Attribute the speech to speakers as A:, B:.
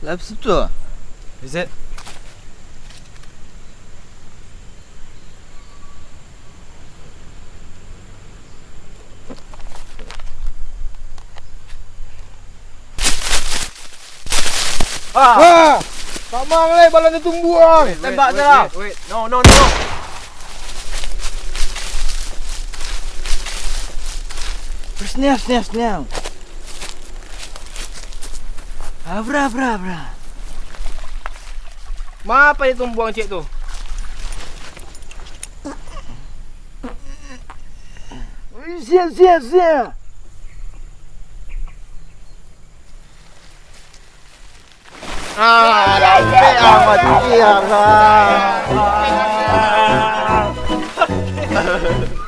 A: Lah apa tu?
B: Is it?
C: Ah! Tak mang leh balan dia tumbuang.
B: Tembak salah. Wait. No.
A: Sniaf. Abra.
C: Ma apa dia tumbuang cik tu?
A: Sia.
C: Ah, dah amat dia.